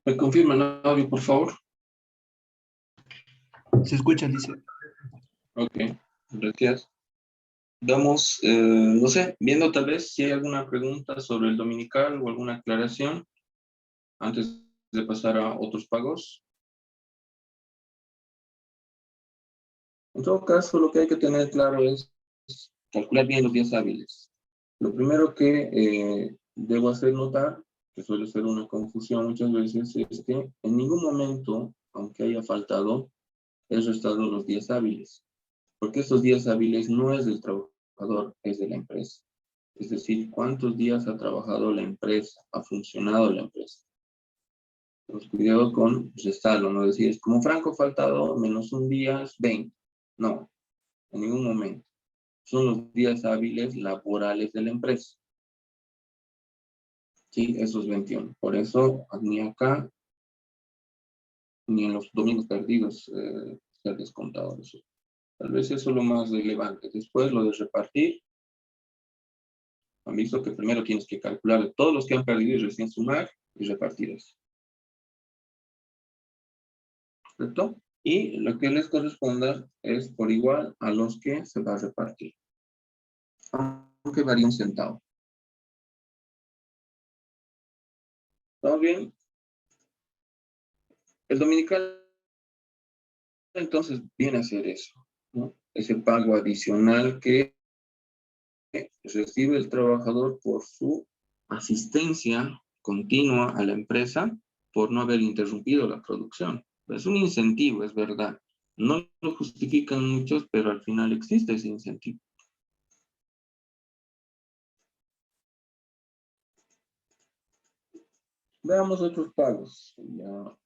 ¿Me confirman audio, por favor? Se escucha, dice. Ok, gracias. Vamos, no sé, viendo tal vez si hay alguna pregunta sobre el dominical o alguna aclaración antes de pasar a otros pagos. En todo caso, lo que hay que tener claro es calcular bien los días hábiles. Lo primero que debo hacer notar, que suele ser una confusión muchas veces, es que en ningún momento, aunque haya faltado, he restado los días hábiles, porque estos días hábiles no es del trabajador, es de la empresa. Es decir, cuántos días ha trabajado la empresa, ha funcionado la empresa. Entonces, cuidado con restarlo, no decir, como Franco faltado menos un día es 20. No, en ningún momento. Son los días hábiles laborales de la empresa. Sí, esos 21. Por eso, ni acá, ni en los domingos perdidos se ha descontado eso. Tal vez eso es lo más relevante. Después, lo de repartir. Han visto que primero tienes que calcular todos los que han perdido y recién sumar y repartir eso. ¿Correcto? Y lo que les corresponda es por igual a los que se va a repartir. Aunque varía un centavo. ¿Todo bien? El dominical entonces viene a ser eso, ¿no? Ese pago adicional que recibe el trabajador por su asistencia continua a la empresa por no haber interrumpido la producción. Es un incentivo, es verdad. No lo justifican muchos, pero al final existe ese incentivo. Veamos otros pagos. Ya.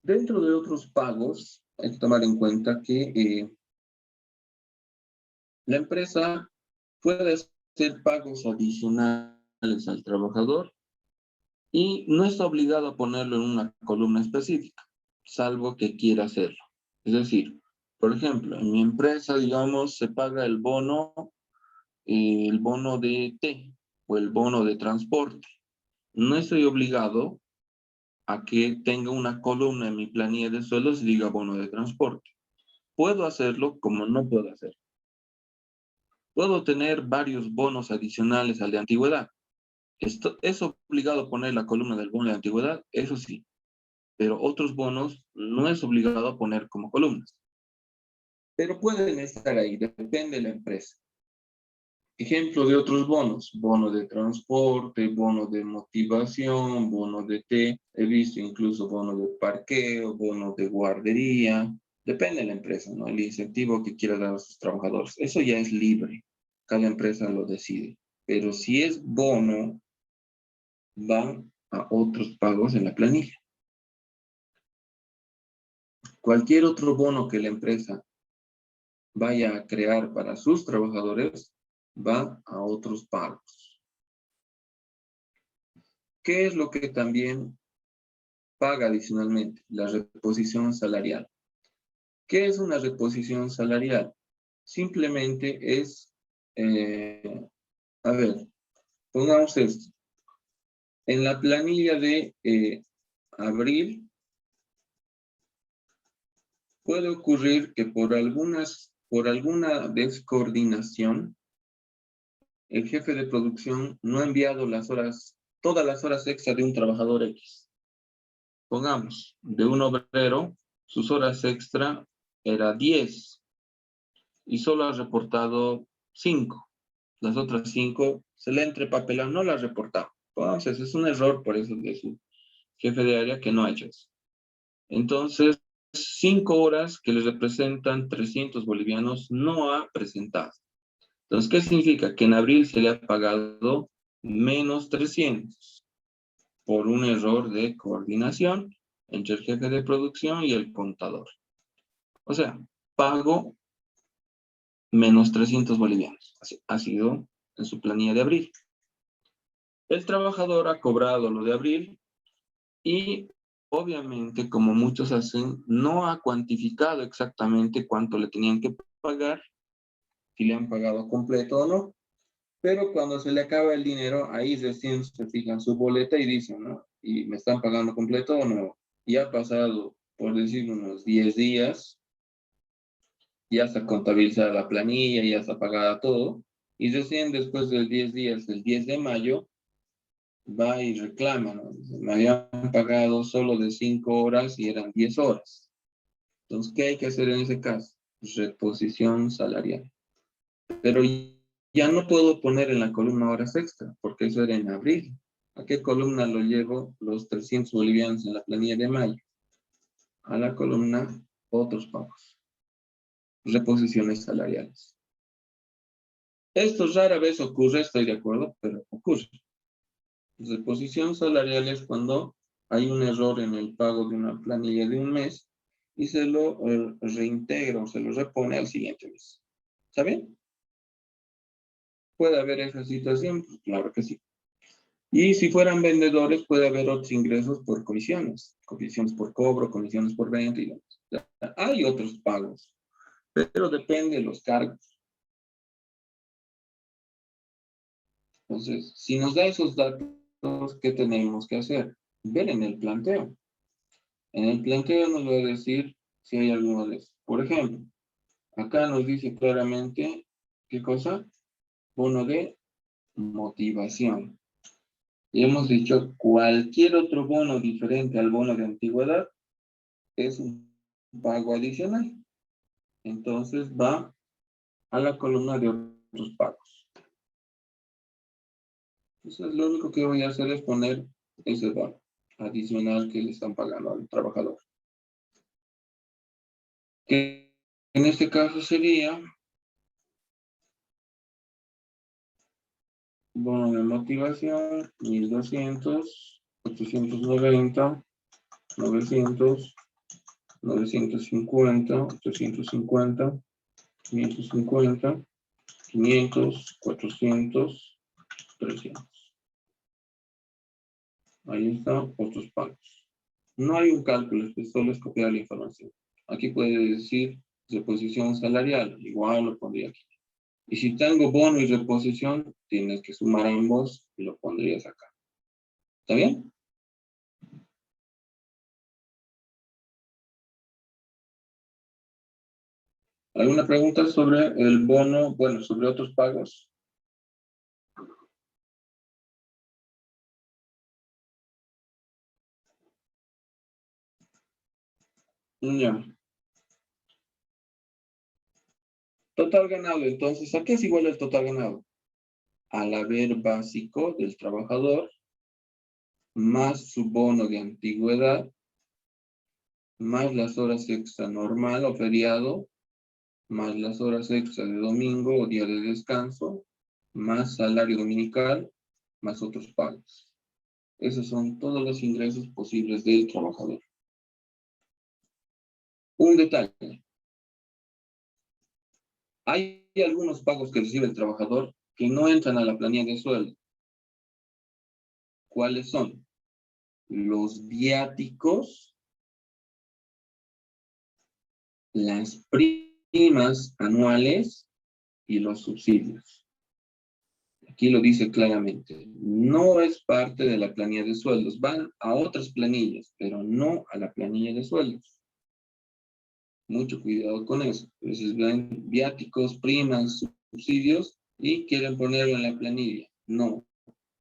Dentro de otros pagos, hay que tomar en cuenta que la empresa puede hacer pagos adicionales al trabajador y no está obligado a ponerlo en una columna específica, salvo que quiera hacerlo. Es decir, por ejemplo, en mi empresa, digamos, se paga el bono de té o el bono de transporte. No estoy obligado a que tenga una columna en mi planilla de sueldos y diga bono de transporte. Puedo hacerlo como no puedo hacerlo. Puedo tener varios bonos adicionales al de antigüedad. Esto, ¿es obligado a poner la columna del bono de antigüedad? Eso sí. Pero otros bonos no es obligado a poner como columnas. Pero pueden estar ahí, depende de la empresa. Ejemplo de otros bonos, bono de transporte, bono de motivación, bono de té, he visto incluso bono de parqueo, bono de guardería, depende de la empresa, ¿no? El incentivo que quiera dar a sus trabajadores. Eso ya es libre, cada empresa lo decide. Pero si es bono, van a otros pagos en la planilla. Cualquier otro bono que la empresa vaya a crear para sus trabajadores va a otros pagos. ¿Qué es lo que también paga adicionalmente? La reposición salarial. ¿Qué es una reposición salarial? Simplemente es, a ver, pongamos esto. En la planilla de abril, puede ocurrir que por alguna descoordinación, el jefe de producción no ha enviado todas las horas extra de un trabajador X. Pongamos, de un obrero, sus horas extra era 10 y solo ha reportado 5. Las otras 5 se le ha entrepapelado, no las ha reportado. Entonces, es un error por eso de su jefe de área que no ha hecho eso. Entonces, 5 horas que le representan 300 bolivianos no ha presentado. Entonces, ¿qué significa? Que en abril se le ha pagado menos 300 por un error de coordinación entre el jefe de producción y el contador. O sea, pago menos 300 bolivianos. Ha sido en su planilla de abril. El trabajador ha cobrado lo de abril y obviamente, como muchos hacen, no ha cuantificado exactamente cuánto le tenían que pagar, si le han pagado completo o no. Pero cuando se le acaba el dinero, ahí recién se fijan su boleta y dicen, ¿no? ¿Y me están pagando completo o no? Y ha pasado, por decir, unos 10 días, ya está contabilizada la planilla, ya está pagada todo, y recién después de 10 días, el 10 de mayo, va y reclama, ¿no? Dice, me habían pagado solo de 5 horas y eran 10 horas. Entonces, ¿qué hay que hacer en ese caso? Reposición salarial. Pero ya no puedo poner en la columna horas extra, porque eso era en abril. ¿A qué columna lo llevo los 300 bolivianos en la planilla de mayo? A la columna otros pagos, reposiciones salariales. Esto rara vez ocurre, estoy de acuerdo, pero ocurre. Reposición salarial es cuando hay un error en el pago de una planilla de un mes y se lo reintegra o se lo repone al siguiente mes. ¿Está bien? ¿Puede haber esa situación? Pues claro que sí. Y si fueran vendedores, puede haber otros ingresos por comisiones por cobro, comisiones por venta y demás. Hay otros pagos, pero depende de los cargos. Entonces, si nos da esos datos, ¿qué tenemos que hacer? Ver en el planteo. En el planteo nos va a decir si hay alguno de esos. Por ejemplo, acá nos dice claramente, ¿qué cosa? Bono de motivación. Y hemos dicho, cualquier otro bono diferente al bono de antigüedad es un pago adicional. Entonces va a la columna de otros pagos. Entonces lo único que voy a hacer es poner ese bono adicional que le están pagando al trabajador. Que en este caso sería bono de motivación, 1200, 890, 900, 950, 850, 550, 500, 400, 300. Ahí están otros pagos. No hay un cálculo, solo es copiar la información. Aquí puede decir reposición salarial, igual lo pondría aquí. Y si tengo bono y reposición, tienes que sumar ambos y lo pondrías acá. ¿Está bien? ¿Alguna pregunta sobre el bono, bueno, sobre otros pagos? Ya. Total ganado, entonces, ¿a qué es igual el total ganado? Al haber básico del trabajador, más su bono de antigüedad, más las horas extra normal o feriado, más las horas extra de domingo o día de descanso, más salario dominical, más otros pagos. Esos son todos los ingresos posibles del trabajador. Un detalle. Hay algunos pagos que recibe el trabajador que no entran a la planilla de sueldo. ¿Cuáles son? Los viáticos, las primas anuales y los subsidios. Aquí lo dice claramente. No es parte de la planilla de sueldos. Van a otras planillas, pero no a la planilla de sueldos. Mucho cuidado con eso. Entonces ven viáticos, primas, subsidios y quieren ponerlo en la planilla. No.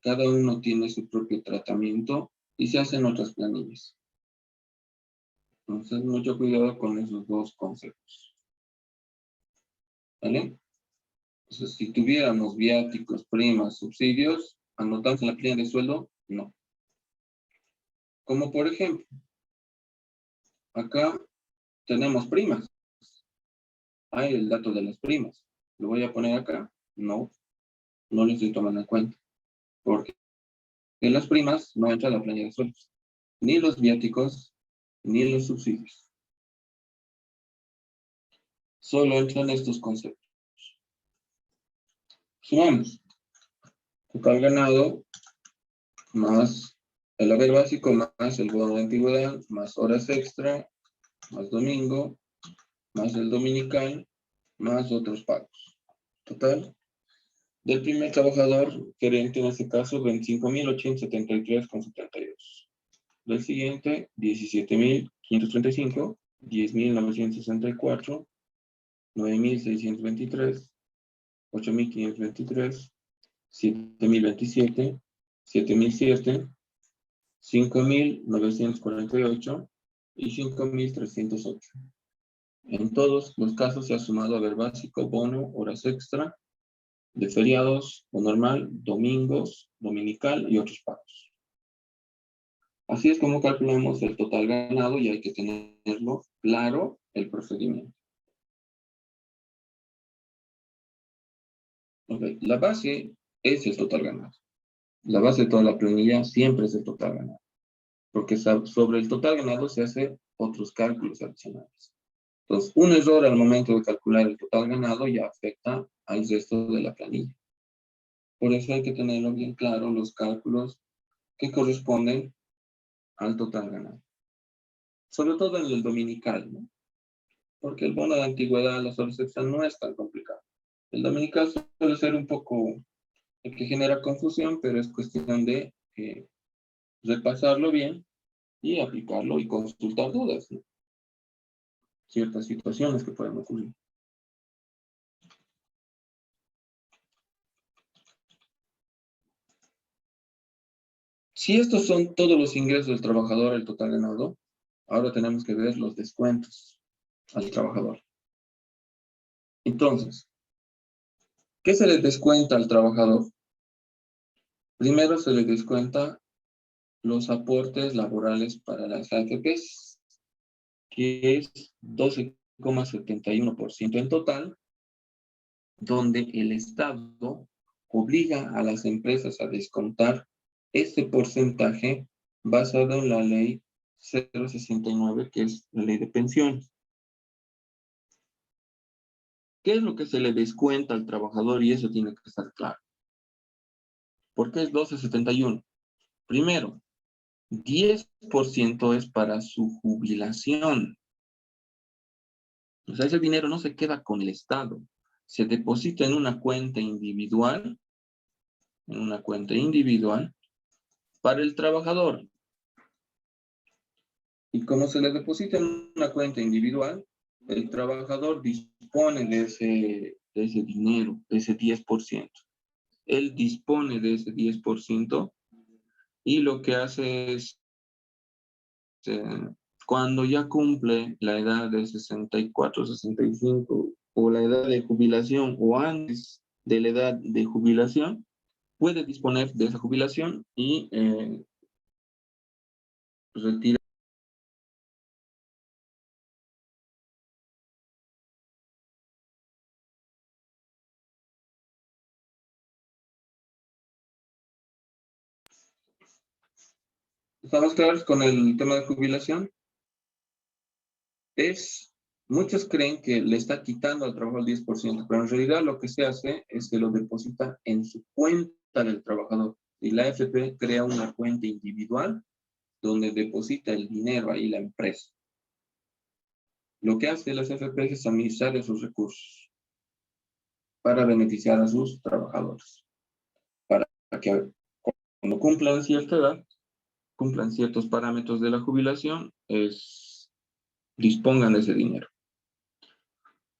Cada uno tiene su propio tratamiento y se hacen otras planillas. Entonces, mucho cuidado con esos dos conceptos. ¿Vale? Entonces, si tuviéramos viáticos, primas, subsidios, ¿anotamos en la planilla de sueldo? No. Como por ejemplo, acá tenemos primas. Hay el dato de las primas. ¿Lo voy a poner acá? No, no lo estoy tomando en cuenta. Porque las primas no entran a la planilla de sueldos. Ni los viáticos, ni los subsidios. Solo entran estos conceptos. Sumamos. Total ganado más el haber básico más el bono de antigüedad, más horas extra, más domingo, más el dominical, más otros pagos. Total, Del primer trabajador gerente, en este caso, 25.873,72. Del siguiente, 17.535, 10.964, 9.623, 8.523, 7.027, 7.007, 5.948 y 5.308. En todos los casos se ha sumado haber básico, bono, horas extra, de feriados o normal, domingos, dominical y otros pagos. Así es como calculamos el total ganado y hay que tenerlo claro el procedimiento. Okay. La base es el total ganado. La base de toda la planilla siempre es el total ganado. Porque sobre el total ganado se hacen otros cálculos adicionales. Entonces, un error al momento de calcular el total ganado ya afecta al resto de la planilla. Por eso hay que tenerlo bien claro los cálculos que corresponden al total ganado. Sobre todo en el dominical, ¿no? Porque el bono de antigüedad, las horas extras, no es tan complicado. El dominical suele ser un poco el que genera confusión, pero es cuestión de repasarlo bien y aplicarlo y consultar dudas, ¿no? Ciertas situaciones que pueden ocurrir. Si estos son todos los ingresos del trabajador, el total ganado, ahora tenemos que ver los descuentos al trabajador. Entonces, ¿qué se le descuenta al trabajador? Primero se le descuenta los aportes laborales para las AFPs, que es 12,71% en total, donde el Estado obliga a las empresas a descontar este porcentaje basado en la ley 069, que es la ley de pensiones. ¿Qué es lo que se le descuenta al trabajador? Y eso tiene que estar claro. ¿Por qué es 12,71? Primero, 10% es para su jubilación. O sea, ese dinero no se queda con el Estado. Se deposita en una cuenta individual, para el trabajador. Y como se le deposita en una cuenta individual, el trabajador dispone de ese dinero, de ese 10%. Él dispone de ese 10% y lo que hace es, cuando ya cumple la edad de 64, 65 o la edad de jubilación o antes de la edad de jubilación, puede disponer de esa jubilación y retirar. ¿Estamos claros con el tema de jubilación? Muchos creen que le está quitando al trabajador el 10%, pero en realidad lo que se hace es que lo deposita en su cuenta del trabajador. Y la AFP crea una cuenta individual donde deposita el dinero ahí la empresa. Lo que hace las AFP es administrar esos recursos para beneficiar a sus trabajadores. Para que cuando cumplan cierta edad, cumplan ciertos parámetros de la jubilación, dispongan de ese dinero.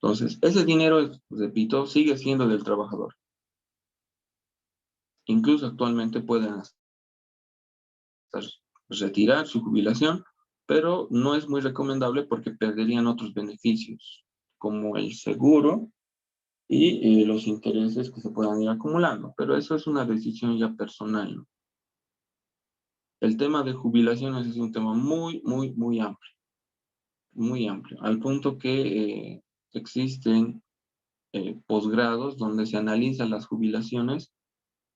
Entonces, ese dinero, repito, sigue siendo del trabajador. Incluso actualmente pueden retirar su jubilación, pero no es muy recomendable porque perderían otros beneficios, como el seguro y los intereses que se puedan ir acumulando. Pero eso es una decisión ya personal, ¿no? El tema de jubilaciones es un tema muy, muy, muy amplio. Muy amplio, al punto que existen posgrados donde se analizan las jubilaciones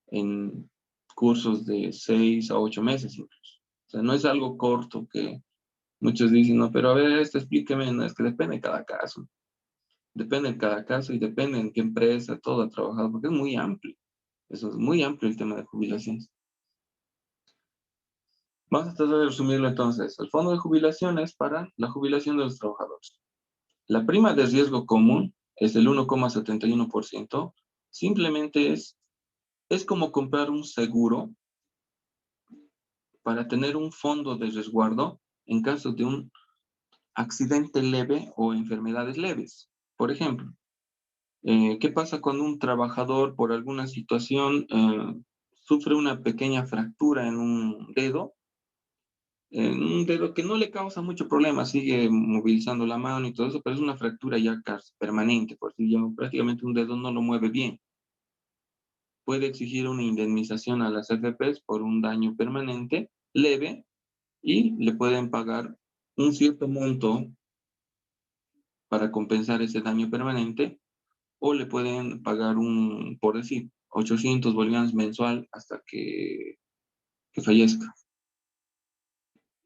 en cursos de 6 a 8 meses incluso. O sea, no es algo corto que muchos dicen, no, pero a ver, explíqueme, no, es que depende de cada caso. Depende de cada caso y depende en qué empresa, todo ha trabajado, porque es muy amplio. Eso es muy amplio el tema de jubilaciones. Vamos a tratar de resumirlo entonces. El fondo de jubilación es para la jubilación de los trabajadores. La prima de riesgo común es del 1,71%, Simplemente es como comprar un seguro para tener un fondo de resguardo en caso de un accidente leve o enfermedades leves. Por ejemplo, ¿qué pasa cuando un trabajador por alguna situación sufre una pequeña fractura en un dedo que no le causa mucho problema, sigue movilizando la mano y todo eso, pero es una fractura ya casi permanente, por si ya prácticamente un dedo no lo mueve bien? Puede exigir una indemnización a las AFPs por un daño permanente leve y le pueden pagar un cierto monto para compensar ese daño permanente, o le pueden pagar por decir, 800 bolivianos mensual hasta que fallezca.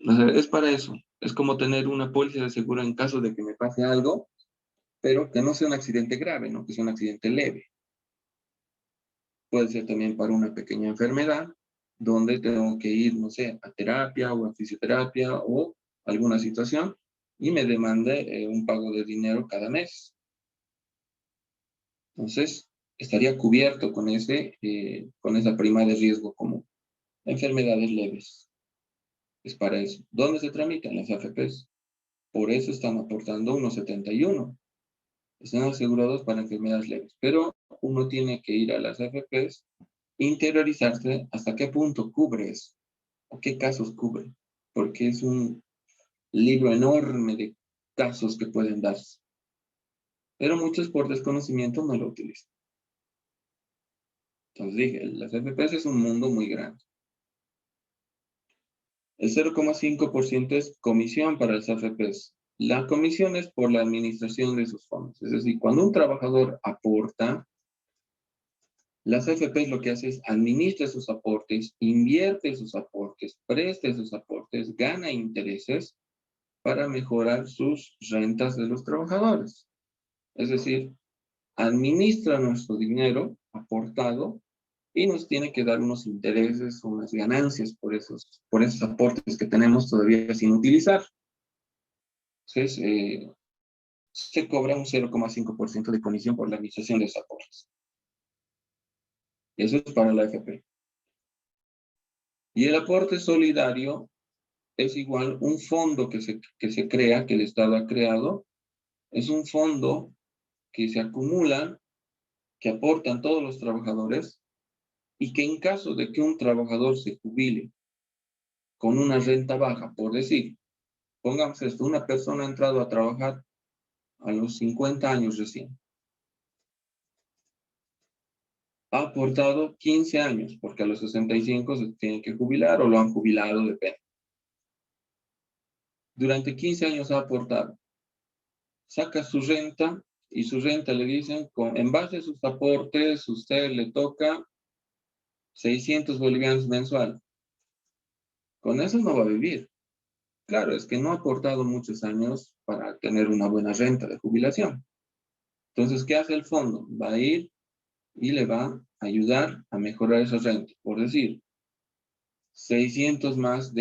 O sea, es para eso. Es como tener una póliza de seguro en caso de que me pase algo, pero que no sea un accidente grave, ¿no? Que sea un accidente leve. Puede ser también para una pequeña enfermedad, donde tengo que ir, no sé, a terapia o a fisioterapia o alguna situación y me demande un pago de dinero cada mes. Entonces, estaría cubierto con esa prima de riesgo como enfermedades leves. Es para eso. ¿Dónde se tramitan las AFPs? Por eso están aportando 1,71. Están asegurados para enfermedades leves. Pero uno tiene que ir a las AFPs, interiorizarse hasta qué punto cubre eso, o qué casos cubre. Porque es un libro enorme de casos que pueden darse. Pero muchos por desconocimiento no lo utilizan. Entonces dije, las AFPs es un mundo muy grande. El 0,5% es comisión para las AFPs. La comisión es por la administración de sus fondos. Es decir, cuando un trabajador aporta, las AFPs lo que hace es administra sus aportes, invierte sus aportes, presta sus aportes, gana intereses para mejorar sus rentas de los trabajadores. Es decir, administra nuestro dinero aportado y nos tiene que dar unos intereses, unas ganancias por esos aportes que tenemos todavía sin utilizar. Entonces, se cobra un 0,5% de comisión por la administración de esos aportes. Eso es para la AFP. Y el aporte solidario es igual un fondo que se crea, que el Estado ha creado. Es un fondo que se acumula, que aportan todos los trabajadores y que en caso de que un trabajador se jubile con una renta baja, por decir, pongamos esto, una persona ha entrado a trabajar a los 50 años recién. Ha aportado 15 años, porque a los 65 se tiene que jubilar o lo han jubilado, depende. Durante 15 años ha aportado. Saca su renta y su renta le dicen, en base a sus aportes, usted le toca 600 bolivianos mensual. Con eso no va a vivir. Claro, es que no ha aportado muchos años para tener una buena renta de jubilación. Entonces, ¿qué hace el fondo? Va a ir y le va a ayudar a mejorar esa renta. Por decir, 600 más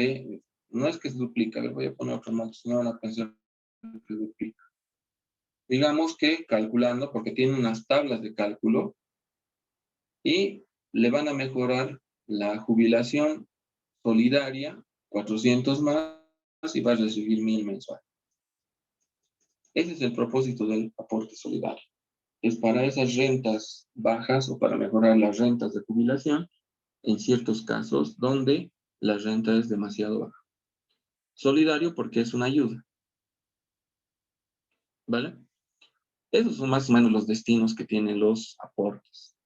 no es que se duplica, le voy a poner otro más, no van a pensar que se duplica. Digamos que calculando, porque tiene unas tablas de cálculo, y le van a mejorar la jubilación solidaria, 400 más, y va a recibir 1,000 mensual. Ese es el propósito del aporte solidario. Es para esas rentas bajas o para mejorar las rentas de jubilación en ciertos casos donde la renta es demasiado baja. Solidario porque es una ayuda. ¿Vale? Esos son más o menos los destinos que tienen los aportes.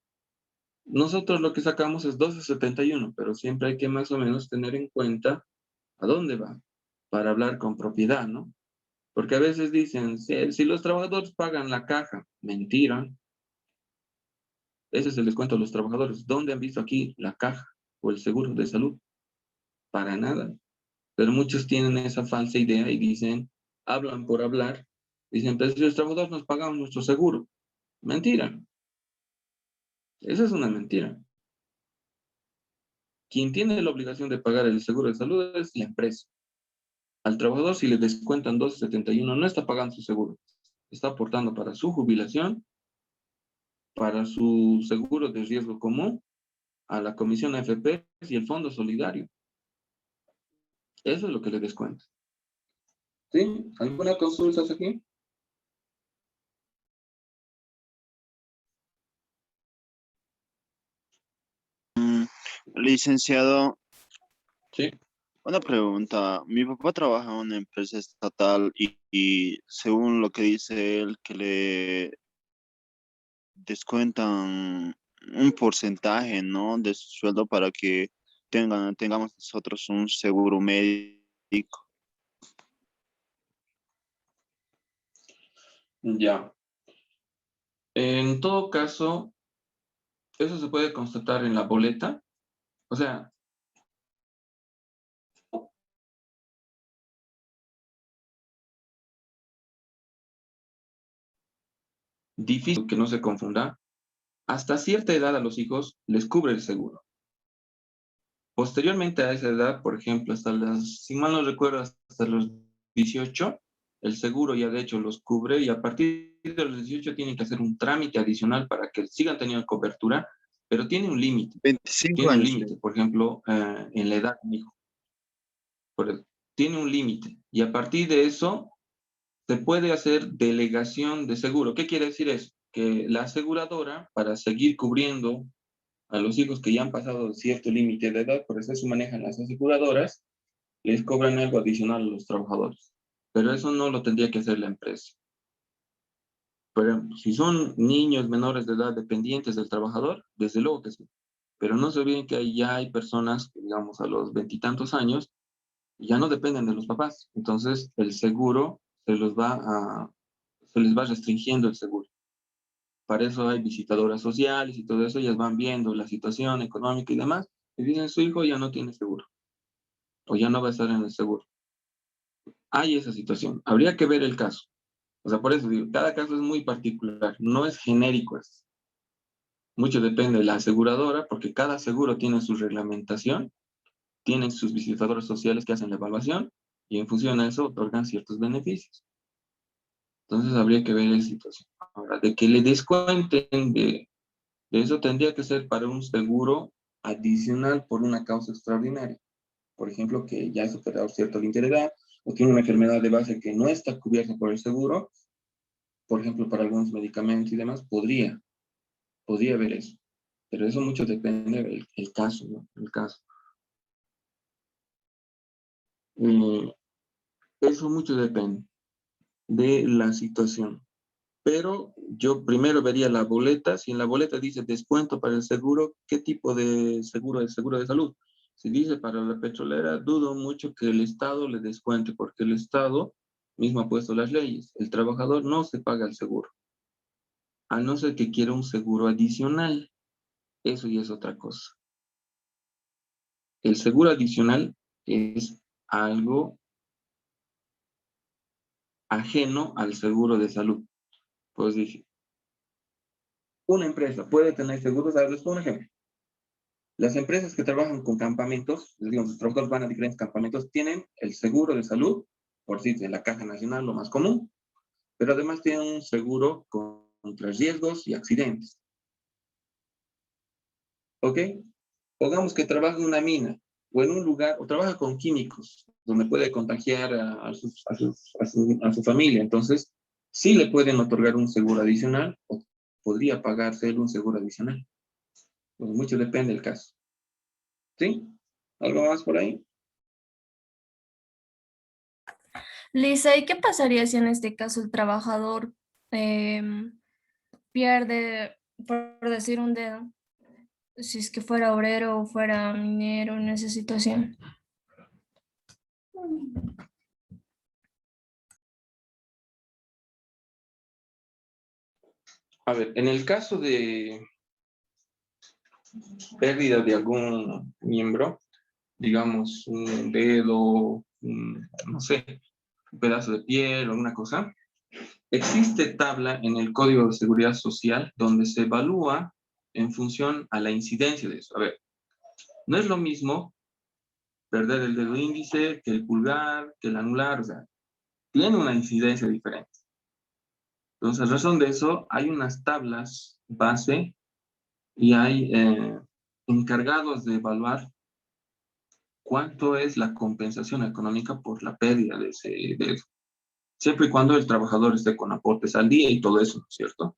Nosotros lo que sacamos es 12,71, pero siempre hay que más o menos tener en cuenta a dónde va para hablar con propiedad, ¿no? Porque a veces dicen, si los trabajadores pagan la caja, mentira. Ese es el descuento a los trabajadores. ¿Dónde han visto aquí la caja o el seguro de salud? Para nada. Pero muchos tienen esa falsa idea y dicen, hablan por hablar, dicen, pero si los trabajadores nos pagamos nuestro seguro. Mentira. Esa es una mentira. Quien tiene la obligación de pagar el seguro de salud es la empresa. Al trabajador, si le descuentan 12,71, no está pagando su seguro. Está aportando para su jubilación para su seguro de riesgo común a la Comisión AFP y el Fondo Solidario. Eso es lo que le descuenta. ¿Sí? ¿Alguna consulta aquí? Licenciado, Sí. una pregunta. Mi papá trabaja en una empresa estatal y según lo que dice él, que le descuentan un porcentaje, ¿no? De su sueldo para que tengamos nosotros un seguro médico. Ya. En todo caso, eso se puede constatar en la boleta. O sea, difícil que no se confunda. Hasta cierta edad a los hijos les cubre el seguro. Posteriormente a esa edad, por ejemplo, si mal no recuerdo, hasta los 18, el seguro ya de hecho los cubre y a partir de los 18 tienen que hacer un trámite adicional para que sigan teniendo cobertura, pero tiene un límite. 25 Tiene un años. límite, por ejemplo, en la edad de mi hijo. Tiene un límite y a partir de eso se puede hacer delegación de seguro. ¿Qué quiere decir eso? Que la aseguradora, para seguir cubriendo a los hijos que ya han pasado cierto límite de edad, por eso se manejan las aseguradoras, les cobran algo adicional a los trabajadores. Pero eso no lo tendría que hacer la empresa. Pero si son niños menores de edad dependientes del trabajador, desde luego que sí. Pero no se olviden que ya hay personas que, digamos, a los veintitantos años, ya no dependen de los papás. Entonces, el seguro se les va restringiendo el seguro. Para eso hay visitadoras sociales y todo eso, ellas van viendo la situación económica y demás, y dicen, su hijo ya no tiene seguro, o ya no va a estar en el seguro. Hay esa situación. Habría que ver el caso. O sea, por eso digo, cada caso es muy particular, no es genérico. Mucho depende de la aseguradora, porque cada seguro tiene su reglamentación, tienen sus visitadores sociales que hacen la evaluación, y en función de eso otorgan ciertos beneficios. Entonces habría que ver la situación. Ahora, de que le descuenten de eso tendría que ser para un seguro adicional por una causa extraordinaria. Por ejemplo, que ya ha superado cierto límite de edad o tiene una enfermedad de base que no está cubierta por el seguro, por ejemplo, para algunos medicamentos y demás, podría haber eso. Pero eso mucho depende del caso, ¿no? El caso. Eh, Eso mucho depende de la situación. Pero yo primero vería la boleta. Si en la boleta dice descuento para el seguro, ¿qué tipo de seguro es? Seguro de salud. Si dice para la petrolera, dudo mucho que el Estado le descuente, porque el Estado mismo ha puesto las leyes. El trabajador no se paga el seguro, a no ser que quiera un seguro adicional. Eso ya es otra cosa. El seguro adicional es algo ajeno al seguro de salud. Pues dije, una empresa puede tener seguros, a ver, les pongo un ejemplo. Las empresas que trabajan con campamentos, digamos, los trabajadores van a diferentes campamentos, tienen el seguro de salud, por si de la Caja Nacional, lo más común, pero además tienen un seguro contra riesgos y accidentes. ¿Ok? Pongamos que trabaja en una mina o en un lugar, o trabaja con químicos, donde puede contagiar a su familia. Entonces, sí le pueden otorgar un seguro adicional o podría pagarse él un seguro adicional. Pues mucho depende del caso. ¿Sí? ¿Algo más por ahí? Lisa, ¿y qué pasaría si en este caso el trabajador pierde, por decir un dedo, si es que fuera obrero o fuera minero en esa situación? A ver, en el caso de pérdida de algún miembro, digamos un dedo, no sé, un pedazo de piel o alguna cosa, existe tabla en el Código de Seguridad Social donde se evalúa en función a la incidencia de eso. A ver, no es lo mismo perder el dedo índice que el pulgar, que el anular, o sea, tiene una incidencia diferente. Entonces, a razón de eso, hay unas tablas base y hay encargados de evaluar cuánto es la compensación económica por la pérdida de eso. Siempre y cuando el trabajador esté con aportes al día y todo eso, ¿no es cierto?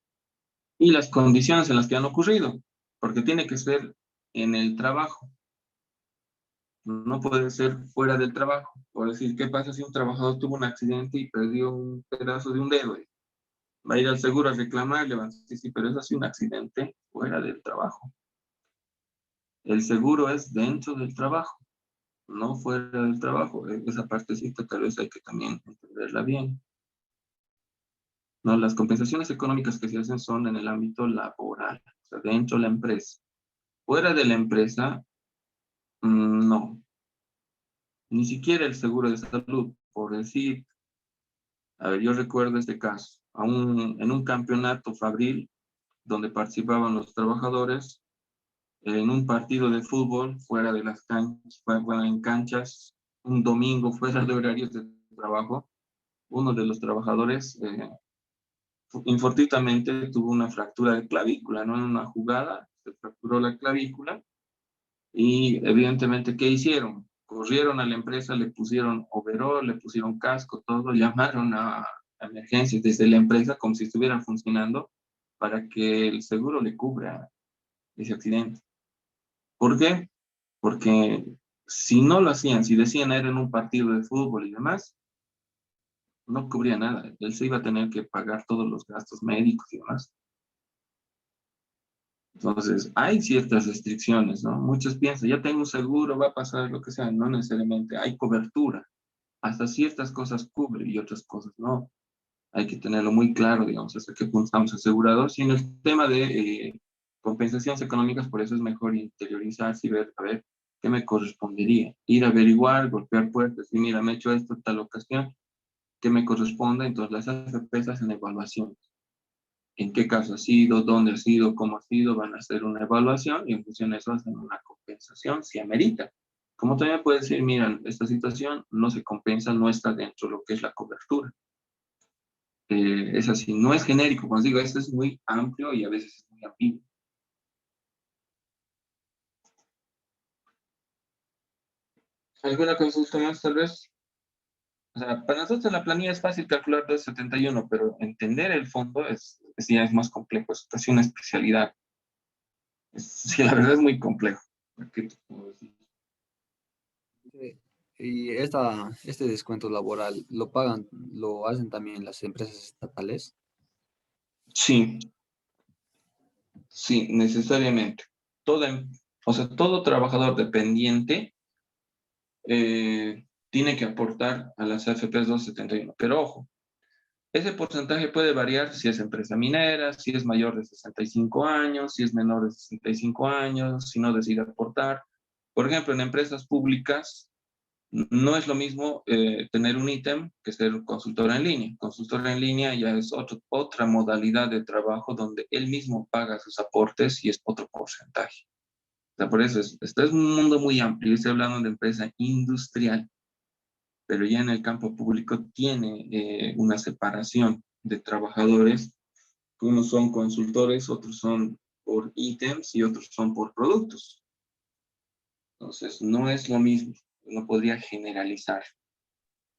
Y las condiciones en las que han ocurrido, porque tiene que ser en el trabajo, no puede ser fuera del trabajo. Por decir, ¿qué pasa si un trabajador tuvo un accidente y perdió un pedazo de un dedo? Va a ir al seguro a reclamar, le van a decir, sí, pero eso ha sido un accidente fuera del trabajo. El seguro es dentro del trabajo, no fuera del trabajo. Esa partecita tal vez hay que también entenderla bien. No, las compensaciones económicas que se hacen son en el ámbito laboral, o sea, dentro de la empresa. Fuera de la empresa, no. Ni siquiera el seguro de salud, por decir, a ver, yo recuerdo este caso, en un campeonato fabril donde participaban los trabajadores, en un partido de fútbol fuera de las canchas, bueno, en canchas, un domingo fuera de horarios de trabajo, uno de los trabajadores infortuitamente tuvo una fractura de clavícula, ¿no? En una jugada se fracturó la clavícula y evidentemente, ¿qué hicieron? Corrieron a la empresa, le pusieron overol, le pusieron casco, todo, llamaron a emergencias desde la empresa como si estuvieran funcionando para que el seguro le cubra ese accidente. ¿Por qué? Porque si no lo hacían, si decían era en un partido de fútbol y demás, no cubría nada. Él se iba a tener que pagar todos los gastos médicos y demás. Entonces, hay ciertas restricciones, ¿no? Muchos piensan, ya tengo un seguro, va a pasar lo que sea. No necesariamente. Hay cobertura. Hasta ciertas cosas cubre y otras cosas no. Hay que tenerlo muy claro, digamos, hasta qué punto estamos asegurados. Y en el tema de compensaciones económicas, por eso es mejor interiorizarse y ver, a ver, ¿qué me correspondería? Ir a averiguar, golpear puertas y mira, me he hecho esto tal ocasión, ¿qué me corresponde? Entonces las AFPs hacen evaluación. ¿En qué caso ha sido? ¿Dónde ha sido? ¿Cómo ha sido? Van a hacer una evaluación y en función de eso hacen una compensación si amerita. Como también puede decir, mira, esta situación no se compensa, no está dentro de lo que es la cobertura. Es así, no es genérico, como os digo, esto es muy amplio y a veces es muy ambiguo. ¿Alguna consulta más, tal vez? O sea, para nosotros la planilla es fácil calcular 271, pero entender el fondo ya es más complejo, es casi una especialidad. Sí, la verdad es muy complejo. ¿Qué te puedo decir? Y este descuento laboral, lo hacen también las empresas estatales? Sí, sí, necesariamente. Todo, o sea, todo trabajador dependiente tiene que aportar a las AFPs 271. Pero ojo, ese porcentaje puede variar si es empresa minera, si es mayor de 65 años, si es menor de 65 años, si no decide aportar. Por ejemplo, en empresas públicas no es lo mismo tener un ítem que ser consultor en línea. Consultor en línea ya es otra modalidad de trabajo donde él mismo paga sus aportes y es otro porcentaje. O sea, por eso esto es un mundo muy amplio. Estoy hablando de empresa industrial, pero ya en el campo público tiene una separación de trabajadores. Unos son consultores, otros son por ítems y otros son por productos. Entonces, no es lo mismo, no podría generalizar.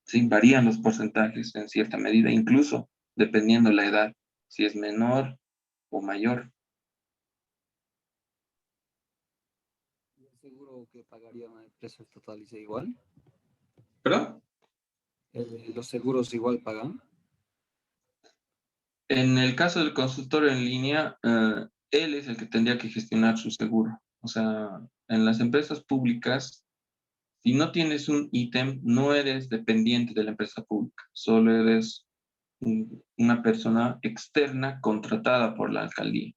Sí, varían los porcentajes en cierta medida, incluso dependiendo la edad, si es menor o mayor. ¿Y el seguro que pagaría una empresa estatal es igual? ¿Pero? ¿Los seguros igual pagan? En el caso del consultor en línea, él es el que tendría que gestionar su seguro. O sea, en las empresas públicas, si no tienes un ítem, no eres dependiente de la empresa pública, solo eres una persona externa contratada por la alcaldía.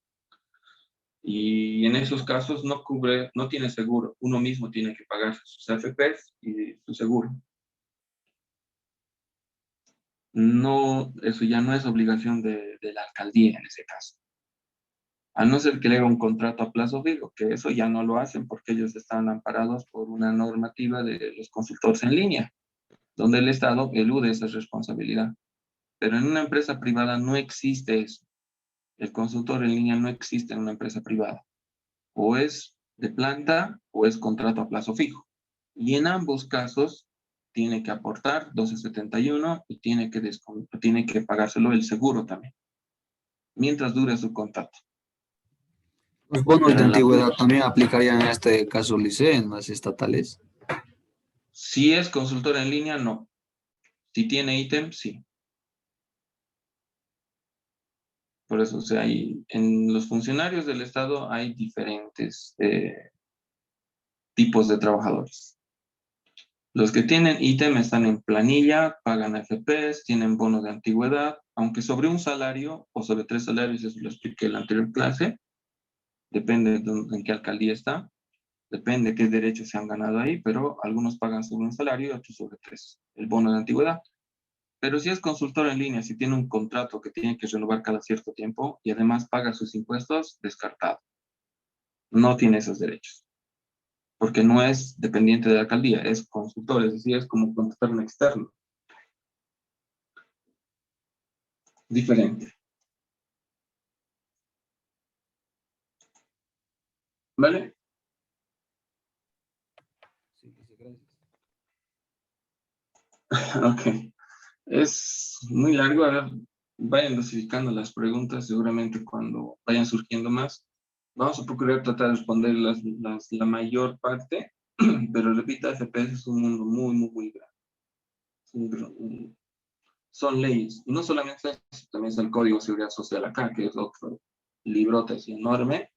Y en esos casos no cubre, no tiene seguro. Uno mismo tiene que pagar sus AFPs y su seguro. No, eso ya no es obligación de la alcaldía en ese caso. A no ser que le haga un contrato a plazo fijo, que eso ya no lo hacen porque ellos están amparados por una normativa de los consultores en línea, donde el Estado elude esa responsabilidad. Pero en una empresa privada no existe eso. El consultor en línea no existe en una empresa privada. O es de planta o es contrato a plazo fijo. Y en ambos casos tiene que aportar 1271 y tiene que pagárselo el seguro también, mientras dure su contrato. Los bonos Pero de en la, antigüedad también aplicarían en este caso, Lice, en las estatales. si es consultor en línea, no. Si tiene ítem, sí. Por eso, o sea, en los funcionarios del Estado hay diferentes tipos de trabajadores. Los que tienen ítem están en planilla, pagan AFPs, tienen bono de antigüedad, aunque sobre un salario o sobre 3 salarios, eso lo expliqué en la anterior clase, depende en qué alcaldía está, depende qué derechos se han ganado ahí, pero algunos pagan sobre un salario y otros sobre 3, el bono de antigüedad. Pero si es consultor en línea, si tiene un contrato que tiene que renovar cada cierto tiempo y además paga sus impuestos, descartado. No tiene esos derechos, porque no es dependiente de la alcaldía, es consultor, es decir, es como contratar un externo. Diferente. ¿Vale? Sí, gracias. Ok. Es muy largo. A ver, vayan dosificando las preguntas, seguramente cuando vayan surgiendo más. Vamos a procurar tratar de responder la mayor parte, pero repito, FPS es un mundo muy, muy, muy grande. Son leyes. Y no solamente eso, también es el Código de Seguridad Social acá, que es otro librote así enorme,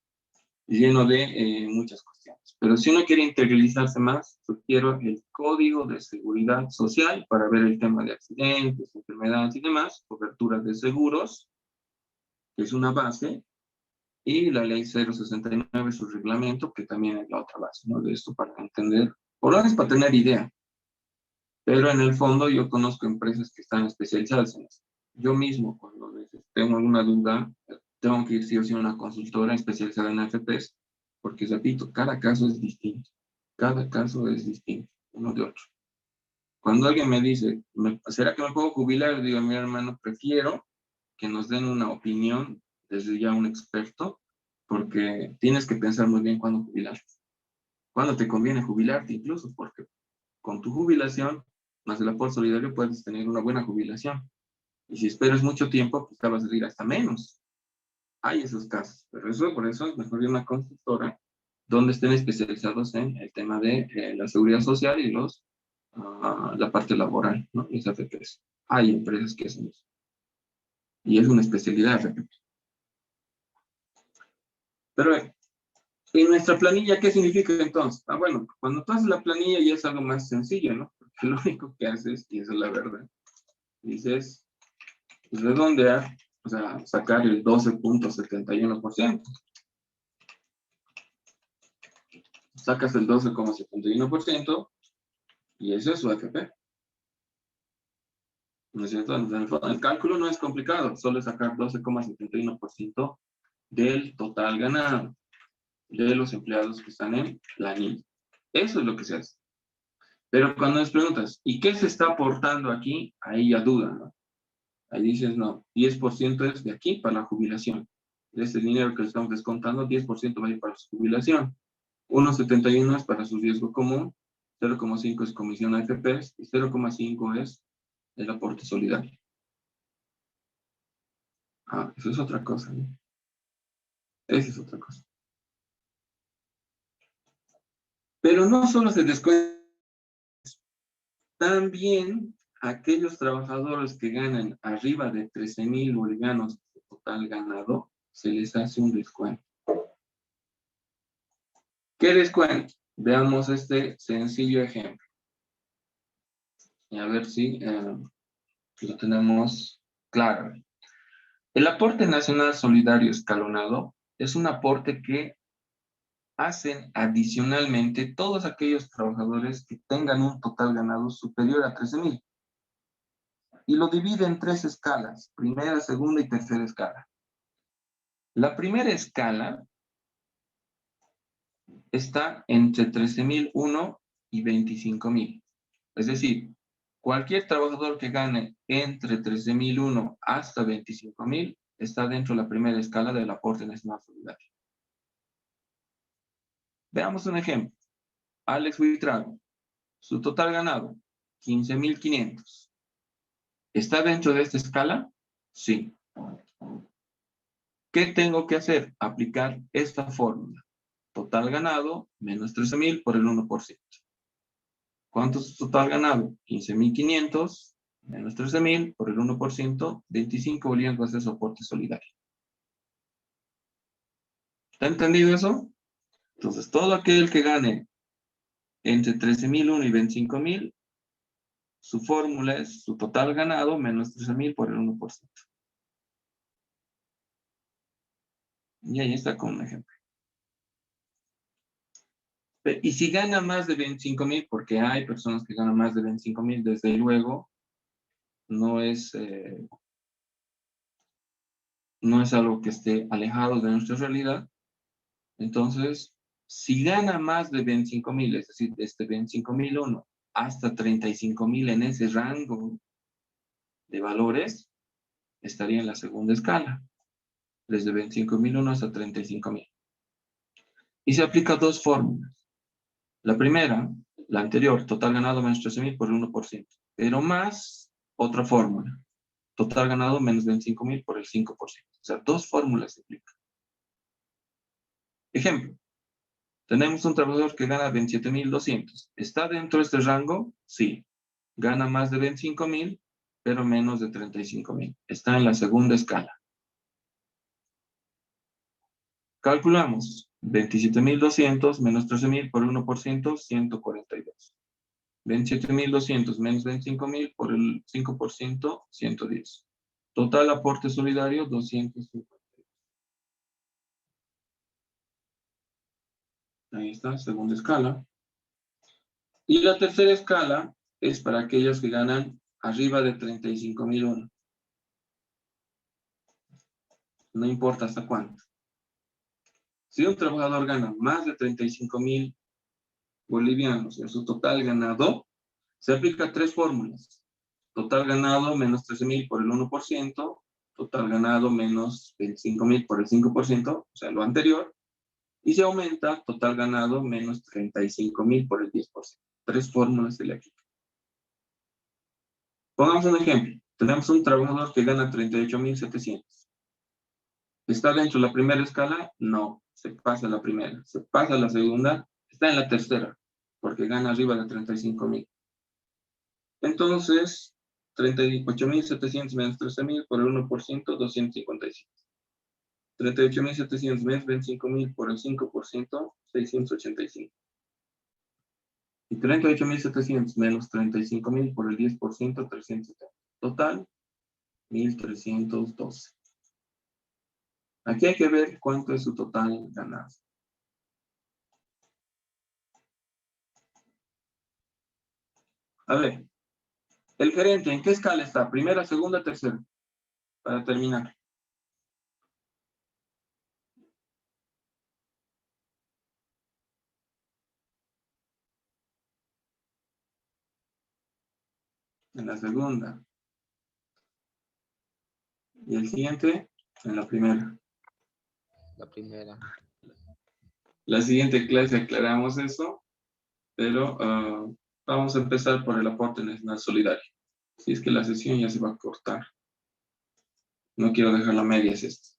lleno de muchas cuestiones. Pero si uno quiere integralizarse más, sugiero el Código de Seguridad Social para ver el tema de accidentes, enfermedades y demás, coberturas de seguros, que es una base, y la Ley 069, su reglamento, que también es la otra base, ¿no? De esto para entender, por lo menos para tener idea. Pero en el fondo yo conozco empresas que están especializadas en eso. Yo mismo, cuando tengo alguna duda, tengo que ir sí o sí a una consultora especializada en AFPs, porque repito, cada caso es distinto. Cada caso es distinto, uno de otro. Cuando alguien me dice, ¿será que me puedo jubilar? Digo, mi hermano, prefiero que nos den una opinión desde ya un experto, porque tienes que pensar muy bien cuándo jubilarte. Cuándo te conviene jubilarte incluso, porque con tu jubilación, más el aporte solidario, puedes tener una buena jubilación. Y si esperas mucho tiempo, pues te va a salir hasta menos. Hay esos casos, pero por eso es mejor ir a una consultora donde estén especializados en el tema de la seguridad social y la parte laboral, ¿no? Los AFPs. Hay empresas que hacen eso. Y es una especialidad, repito. Pero en nuestra planilla, ¿qué significa entonces? Ah, bueno, cuando tú haces la planilla ya es algo más sencillo, ¿no? Porque lo único que haces, y esa es la verdad, dices, pues redondear, o sea, sacar el 12.71%. Sacas el 12,71% y ese es su AFP. ¿No es cierto? El cálculo no es complicado, solo es sacar 12,71% del total ganado de los empleados que están en planilla. Eso es lo que se hace. Pero cuando les preguntas, ¿y qué se está aportando aquí? Ahí ya dudan, ¿no? Ahí dices, no, 10% es de aquí para la jubilación. De ese dinero que le estamos descontando, 10% va a ir para su jubilación. 1,71 es para su riesgo común, 0,5 es comisión a AFPs y 0,5 es el aporte solidario. Ah, eso es otra cosa, ¿no? Esa es otra cosa. Pero no solo se descuenta, también aquellos trabajadores que ganan arriba de 13,000 bolivianos de total ganado, se les hace un descuento. ¿Qué descuento? Veamos este sencillo ejemplo. Y a ver si lo tenemos claro. El aporte nacional solidario escalonado es un aporte que hacen adicionalmente todos aquellos trabajadores que tengan un total ganado superior a 13,000. Y lo divide en 3 escalas, primera, segunda y tercera escala. La primera escala está entre 13,001 y 25,000. Es decir, cualquier trabajador que gane entre 13,001 hasta 25,000 está dentro de la primera escala del aporte nacional solidario. Veamos un ejemplo. Alex Huitrago, su total ganado, 15.500. ¿Está dentro de esta escala? Sí. ¿Qué tengo que hacer? Aplicar esta fórmula. Total ganado menos 13.000 por el 1%. ¿Cuánto es total ganado? 15.500 menos 13.000 por el 1%, 25 bolivianos va a ser su aporte solidario. ¿Está entendido eso? Entonces, todo aquel que gane entre 13.001 y 25.000, su fórmula es su total ganado menos 13.000 por el 1%. Y ahí está con un ejemplo. Y si gana más de 25.000, porque hay personas que ganan más de 25.000, desde luego, no es algo que esté alejado de nuestra realidad. Entonces, si gana más de 25.000, es decir, desde 25.001 hasta 35.000 en ese rango de valores, estaría en la segunda escala, desde 25.001 hasta 35.000. Y se aplica dos fórmulas. La primera, la anterior, total ganado menos 13.000 por el 1%, pero más otra fórmula, total ganado menos 25.000 por el 5%. O sea, dos fórmulas se aplican. Ejemplo, tenemos un trabajador que gana 27.200. ¿Está dentro de este rango? Sí. Gana más de 25.000, pero menos de 35.000. Está en la segunda escala. Calculamos 27.200 menos 13.000 por el 1%, 142. 27.200 menos 25.000 por el 5%, 110. Total aporte solidario, 250. Ahí está, segunda escala. Y la tercera escala es para aquellos que ganan arriba de 35.001. No importa hasta cuánto. Si un trabajador gana más de 35.000 bolivianos en su total ganado, se aplica tres fórmulas. Total ganado menos 13.000 por el 1%, total ganado menos 25.000 por el 5%, o sea, lo anterior, y se aumenta total ganado menos 35.000 por el 10%. Tres fórmulas se le aplican. Pongamos un ejemplo. Tenemos un trabajador que gana 38.700. ¿Está dentro de la primera escala? No, se pasa a la primera. Se pasa a la segunda, está en la tercera, porque gana arriba de 35.000. Entonces, 38.700 menos 13.000 por el 1%, 255. 38.700 menos 25.000 por el 5%, 685. Y 38.700 menos 35.000 por el 10%, 370. Total, 1.312. Aquí hay que ver cuánto es su total ganado. A ver, el gerente, ¿en qué escala está? ¿Primera, segunda, tercera? Para terminar. En la segunda. Y el siguiente, en la primera. La primera. La siguiente clase aclaramos eso, pero vamos a empezar por el aporte nacional solidario. Si es que la sesión ya se va a cortar. No quiero dejarla a medias esto.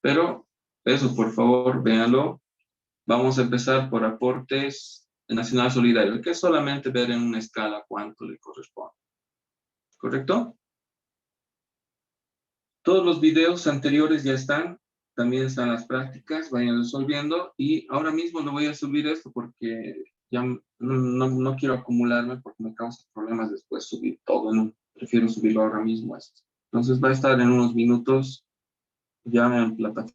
Pero eso, por favor, véanlo. Vamos a empezar por aportes nacional solidario, que es solamente ver en una escala cuánto le corresponde. ¿Correcto? Todos los videos anteriores ya están. También están las prácticas, vayan resolviendo. Y ahora mismo no voy a subir esto porque ya no quiero acumularme porque me causa problemas después subir todo. Prefiero subirlo ahora mismo esto. Entonces va a estar en unos minutos ya en plataforma.